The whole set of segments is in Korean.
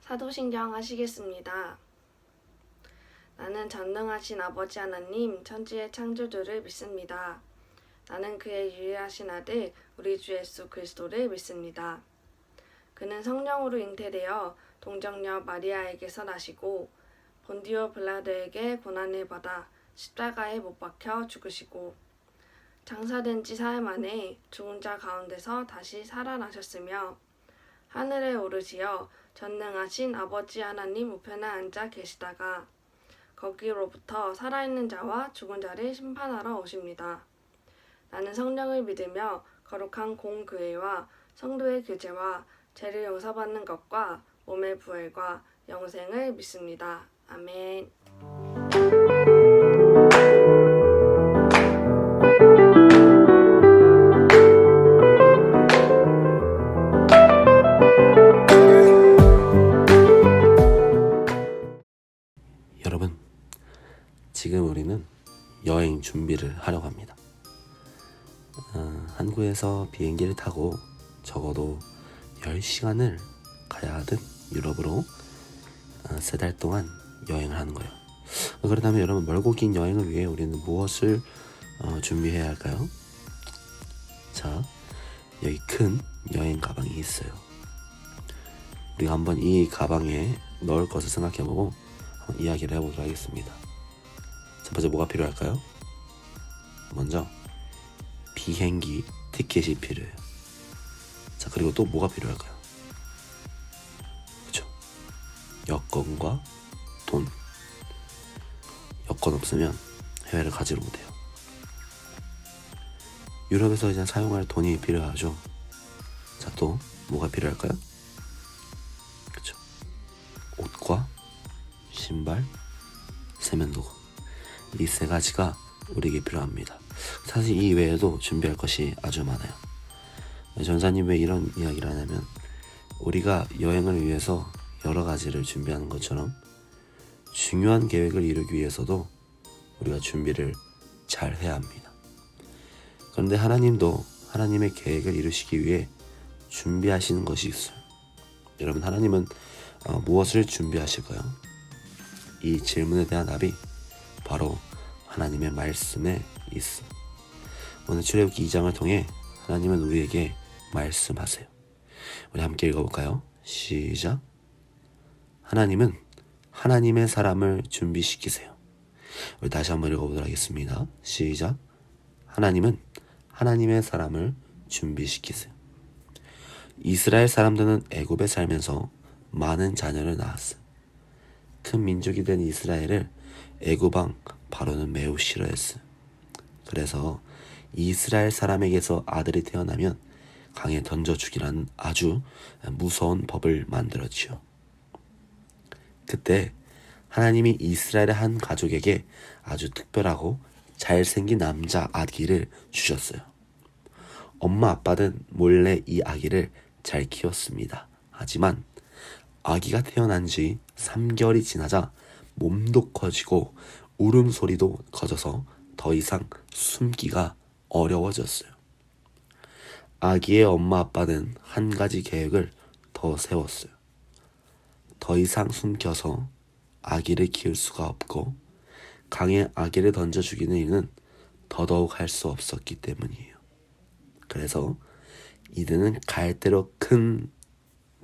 사도신경 하시겠습니다. 나는 전능하신 아버지 하나님 천지의 창조주를 믿습니다. 나는 그의 유일하신 아들 우리 주 예수 그리스도를 믿습니다. 그는 성령으로 잉태되어 동정녀 마리아에게서 나시고 본디오 빌라도에게 고난을 받아 십자가에 못 박혀 죽으시고 장사된 지 사흘 만에 죽은 자 가운데서 다시 살아나셨으며 하늘에 오르시어 전능하신 아버지 하나님 우편에 앉아 계시다가 거기로부터 살아있는 자와 죽은 자를 심판하러 오십니다. 나는 성령을 믿으며 거룩한 공교회와 성도의 교제와 죄를 용서받는 것과 몸의 부활과 영생을 믿습니다. 아멘. 여러분, 지금 우리는 여행 준비를 하려고 합니다. 한국에서 비행기를 타고 적어도 10시간을 가야 하던 유럽으로 3달 동안 여행을 하는 거예요. 그렇다면 여러분, 멀고 긴 여행을 위해 우리는 무엇을 준비해야 할까요? 자, 여기 큰 여행 가방이 있어요. 우리가 한번 이 가방에 넣을 것을 생각해보고 한번 이야기를 해보도록 하겠습니다. 첫 번째, 뭐가 필요할까요? 먼저 비행기 티켓이 필요해요. 자, 그리고 또 뭐가 필요할까요? 그렇죠? 여권과 돈. 여권 없으면 해외를 가지를 못해요. 유럽에서 이제 사용할 돈이 필요하죠. 자, 또 뭐가 필요할까요? 그렇죠? 옷과 신발, 세면도구. 이 3가지가 우리에게 필요합니다. 사실 이 외에도 준비할 것이 아주 많아요. 전사님 왜 이런 이야기를 하냐면, 우리가 여행을 위해서 여러 가지를 준비하는 것처럼 중요한 계획을 이루기 위해서도 우리가 준비를 잘 해야 합니다. 그런데 하나님도 하나님의 계획을 이루시기 위해 준비하시는 것이 있어요. 여러분, 하나님은 무엇을 준비하실까요? 이 질문에 대한 답이 바로 하나님의 말씀에 있어. 오늘 출애굽기 2장을 통해 하나님은 우리에게 말씀하세요. 우리 함께 읽어볼까요? 시작. 하나님은 하나님의 사람을 준비시키세요. 우리 다시 한번 읽어보도록 하겠습니다. 시작. 하나님은 하나님의 사람을 준비시키세요. 이스라엘 사람들은 애굽에 살면서 많은 자녀를 낳았어요. 큰 민족이 된 이스라엘을 애굽 왕 바로는 매우 싫어했어요. 그래서 이스라엘 사람에게서 아들이 태어나면 강에 던져 죽이라는 아주 무서운 법을 만들었지요. 그때 하나님이 이스라엘의 한 가족에게 아주 특별하고 잘생긴 남자 아기를 주셨어요. 엄마 아빠는 몰래 이 아기를 잘 키웠습니다. 하지만 아기가 태어난 지 3개월이 지나자 몸도 커지고 울음소리도 커져서 더 이상 숨기가 어려워졌어요. 아기의 엄마 아빠는 한 가지 계획을 더 세웠어요. 더 이상 숨겨서 아기를 키울 수가 없고 강에 아기를 던져 죽이는 일은 더더욱 할 수 없었기 때문이에요. 그래서 이들은 갈대로 큰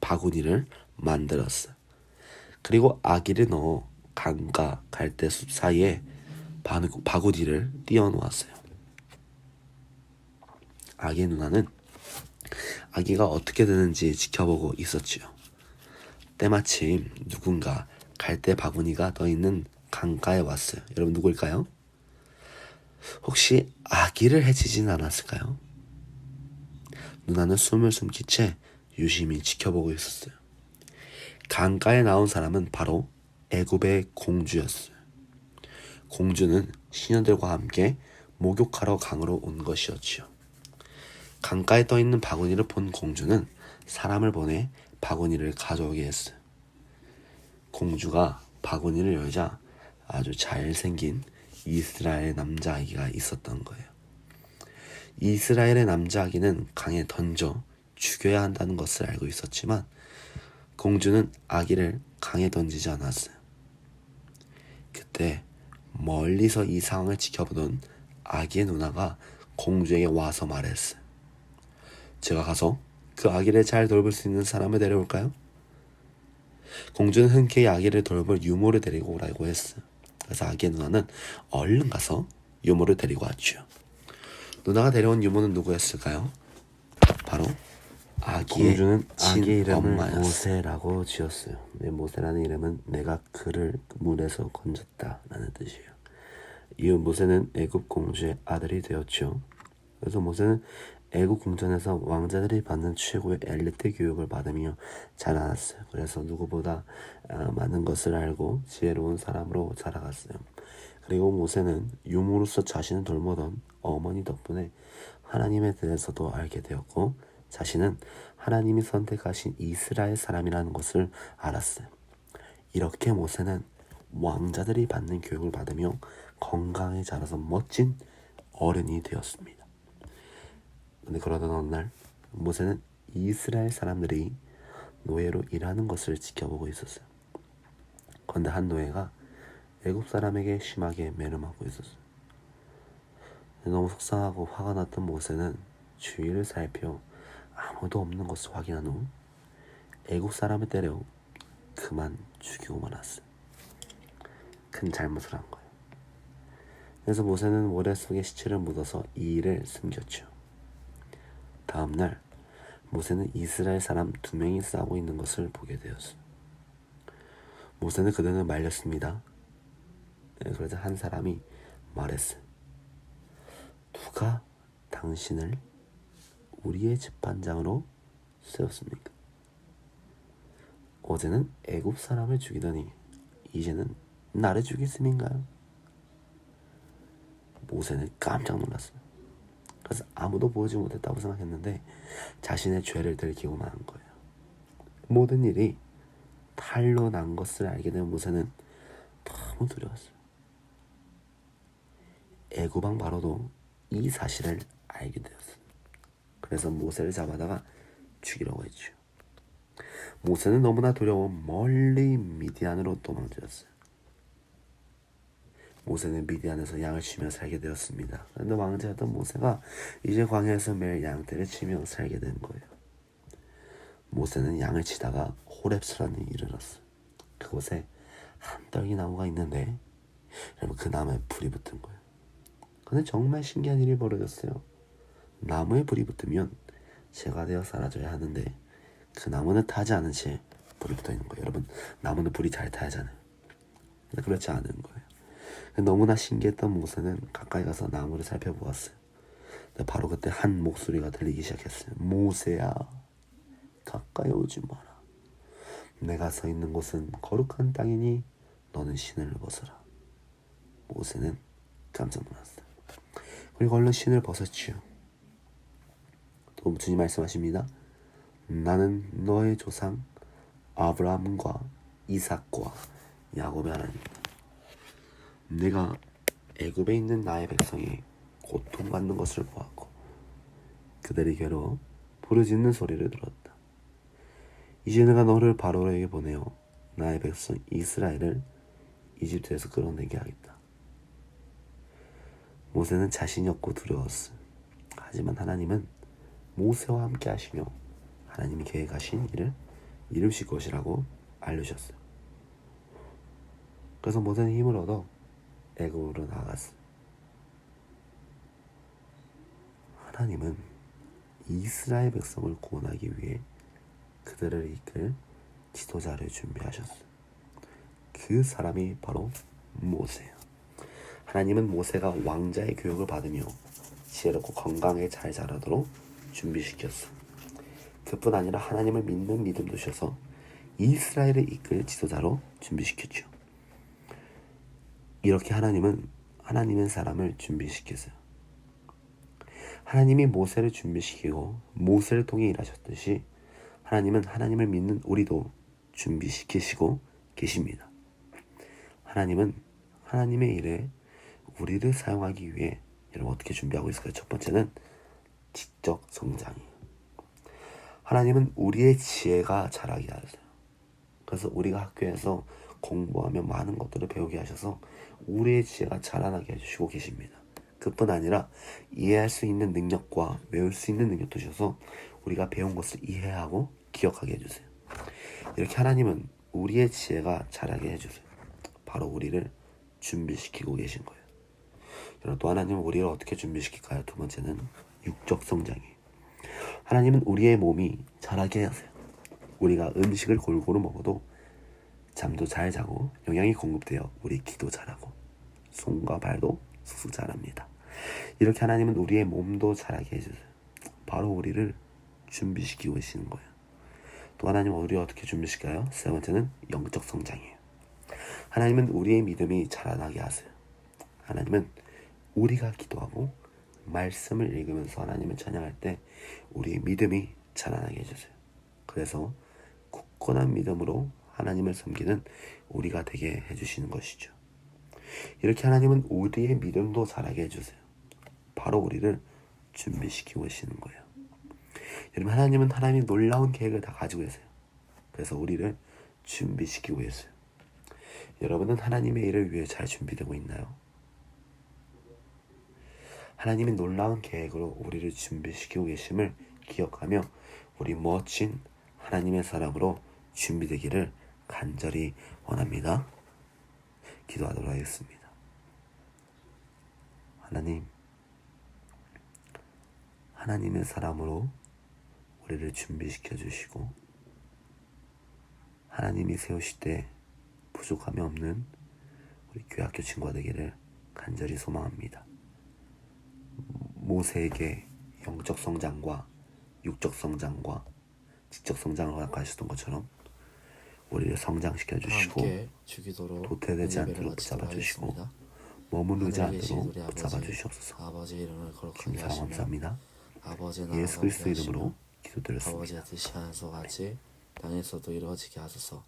바구니를 만들었어요. 그리고 아기를 넣어 강과 갈대숲 사이에 바구니를 띄워놓았어요. 아기의 누나는 아기가 어떻게 되는지 지켜보고 있었지요. 때마침 누군가 갈대 바구니가 떠있는 강가에 왔어요. 여러분, 누구일까요? 혹시 아기를 해치진 않았을까요? 누나는 숨을 숨긴 채 유심히 지켜보고 있었어요. 강가에 나온 사람은 바로 애굽의 공주였어요. 공주는 신하들과 함께 목욕하러 강으로 온 것이었지요. 강가에 떠있는 바구니를 본 공주는 사람을 보내 바구니를 가져오게 했어요. 공주가 바구니를 열자 아주 잘생긴 이스라엘 남자아기가 있었던 거예요. 이스라엘의 남자아기는 강에 던져 죽여야 한다는 것을 알고 있었지만 공주는 아기를 강에 던지지 않았어요. 그때 멀리서 이 상황을 지켜보던 아기의 누나가 공주에게 와서 말했어요. 제가 가서 그 아기를 잘 돌볼 수 있는 사람을 데려올까요? 공주는 흔쾌히 아기를 돌볼 유모를 데리고 오라고 했어요. 그래서 아기의 누나는 얼른 가서 유모를 데리고 왔죠. 누나가 데려온 유모는 누구였을까요? 바로 아기의 공주는 아기의 이름을 친엄마였어요. 모세라고 지었어요. 모세라는 이름은 내가 그를 물에서 건졌다라는 뜻이에요. 이후 모세는 애굽 공주의 아들이 되었죠. 그래서 모세는 애굽 궁전에서 왕자들이 받는 최고의 엘리트 교육을 받으며 자라났어요. 그래서 누구보다 많은 것을 알고 지혜로운 사람으로 자라갔어요. 그리고 모세는 유모로서 자신을 돌보던 어머니 덕분에 하나님에 대해서도 알게 되었고 자신은 하나님이 선택하신 이스라엘 사람이라는 것을 알았어요. 이렇게 모세는 왕자들이 받는 교육을 받으며 건강히 자라서 멋진 어른이 되었습니다. 근데 그러던 어느 날 모세는 이스라엘 사람들이 노예로 일하는 것을 지켜보고 있었어요. 그런데 한 노예가 애굽 사람에게 심하게 매너하고 있었어요. 너무 속상하고 화가 났던 모세는 주위를 살펴 아무도 없는 것을 확인한 후 애굽 사람을 때려 그만 죽이고 말았어요. 큰 잘못을 한 거예요. 그래서 모세는 모래 속에 시체를 묻어서 이 일을 숨겼죠. 다음 날 모세는 이스라엘 사람 2명이 싸우고 있는 것을 보게 되었어요. 모세는 그들을 말렸습니다. 그러자 한 사람이 말했어요. 누가 당신을 우리의 재판장으로 세웠습니까? 어제는 애굽 사람을 죽이더니 이제는 나를 죽일 셈인가요? 모세는 깜짝 놀랐어요. 그래서 아무도 보지 못했다고 생각했는데 자신의 죄를 들키고 만 거예요. 모든 일이 탈로 난 것을 알게 된 모세는 너무 두려웠어요. 애굽 왕 바로도 이 사실을 알게 되었어요. 그래서 모세를 잡아다가 죽이려고 했죠. 모세는 너무나 두려워 멀리 미디안으로 도망쳤어요. 모세는 미디안에서 양을 치며 살게 되었습니다. 그런데 왕자였던 모세가 이제 광야에서 매일 양떼를 치며 살게 된 거예요. 모세는 양을 치다가 호렙스라는 일을 이뤘어요. 그곳에 한 떨기 나무가 있는데 여러분 그 나무에 불이 붙은 거예요. 근데 정말 신기한 일이 벌어졌어요. 나무에 불이 붙으면 재가 되어 사라져야 하는데 그 나무는 타지 않은 채 불이 붙어 있는 거예요. 여러분 나무는 불이 잘 타야 하잖아요. 근데 그렇지 않은 거예요. 너무나 신기했던 모세는 가까이 가서 나무를 살펴보았어요. 근데 바로 그때 한 목소리가 들리기 시작했어요. 모세야, 가까이 오지 마라. 내가 서 있는 곳은 거룩한 땅이니 너는 신을 벗어라. 모세는 깜짝 놀랐어요. 그리고 얼른 신을 벗었지요. 또 주님 말씀하십니다. 나는 너의 조상 아브라함과 이삭과 야곱의 하나님이다. 내가 애굽에 있는 나의 백성이 고통받는 것을 보았고 그들이 괴로워 부르짖는 소리를 들었다. 이제 내가 너를 바로에게 보내어 나의 백성 이스라엘을 이집트에서 끌어내게 하겠다. 모세는 자신이 없고 두려웠어. 하지만 하나님은 모세와 함께 하시며 하나님이 계획하신 일을 이루실 것이라고 알려주셨어요. 그래서 모세는 힘을 얻어 애굽으로 나아갔어요. 하나님은 이스라엘 백성을 구원하기 위해 그들을 이끌 지도자를 준비하셨어요. 그 사람이 바로 모세예요. 하나님은 모세가 왕자의 교육을 받으며 지혜롭고 건강하게 잘 자라도록 준비시켰어요. 그뿐 아니라 하나님을 믿는 믿음도 주셔서 이스라엘을 이끌 지도자로 준비시켰죠. 이렇게 하나님은 하나님의 사람을 준비시켰어요. 하나님이 모세를 준비시키고 모세를 통해 일하셨듯이 하나님은 하나님을 믿는 우리도 준비시키시고 계십니다. 하나님은 하나님의 일에 우리를 사용하기 위해 여러분 어떻게 준비하고 있을까요? 첫 번째는 지적 성장이에요. 하나님은 우리의 지혜가 자라게 하세요. 그래서 우리가 학교에서 공부하며 많은 것들을 배우게 하셔서 우리의 지혜가 자라나게 해주시고 계십니다. 그뿐 아니라 이해할 수 있는 능력과 외울 수 있는 능력도 주셔서 우리가 배운 것을 이해하고 기억하게 해주세요. 이렇게 하나님은 우리의 지혜가 자라게 해주세요. 바로 우리를 준비시키고 계신 거예요. 여러분, 또 하나님은 우리를 어떻게 준비시킬까요? 두 번째는 육적 성장이에요. 하나님은 우리의 몸이 자라게 하세요. 우리가 음식을 골고루 먹어도 잠도 잘 자고 영양이 공급되어 우리 귀도 자라고 손과 발도 쑥쑥 자랍니다. 이렇게 하나님은 우리의 몸도 자라게 해주세요. 바로 우리를 준비시키고 계시는 거예요. 또 하나님은 우리를 어떻게 준비시켜요? 세 번째는 영적 성장이에요. 하나님은 우리의 믿음이 자라나게 하세요. 하나님은 우리가 기도하고 말씀을 읽으면서 하나님을 찬양할 때 우리의 믿음이 자라나게 해주세요. 그래서 굳건한 믿음으로 하나님을 섬기는 우리가 되게 해주시는 것이죠. 이렇게 하나님은 우리의 믿음도 자라게 해주세요. 바로 우리를 준비시키고 계시는 거예요. 여러분, 하나님은 하나님의 놀라운 계획을 다 가지고 계세요. 그래서 우리를 준비시키고 계세요. 여러분은 하나님의 일을 위해 잘 준비되고 있나요? 하나님의 놀라운 계획으로 우리를 준비시키고 계심을 기억하며 우리 멋진 하나님의 사람으로 준비되기를 간절히 원합니다. 기도하도록 하겠습니다. 하나님, 하나님의 사람으로 우리를 준비시켜 주시고 하나님이 세우실 때 부족함이 없는 우리 교회학교 친구가 되기를 간절히 소망합니다. 모세에게 영적 성장과 육적 성장과 지적 성장을 허락하셨던 것처럼 우리를 성장시켜 주시고 주기도로 도태되지 않도록 붙잡아 주시고 머무르지 않도록 붙잡아 주시옵소서. 아버지 이름을 거룩하게 주님 사랑 하시며 감사합니다. 아버지 나라가 예수 그리스도 오게 이름으로 하시며 기도드렸습니다. 아버지의 뜻이 하늘에서 같이 땅에서도 이루어지게 하소서.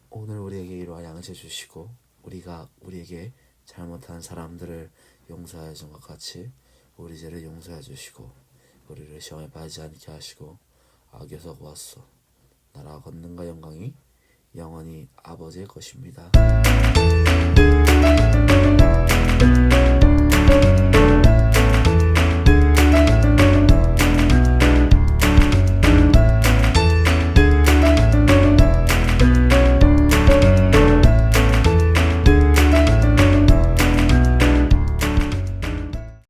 오늘 우리에게 이러한 양식 주시고 우리가 우리에게 잘못한 사람들을 용서하여 준 것 같이 우리 죄를 용서해 주시고 우리를 시험에 빠지지 않게 하시고 악에서 구하소서. 나라와 권능과 영광이 영원히 아버지의 것입니다.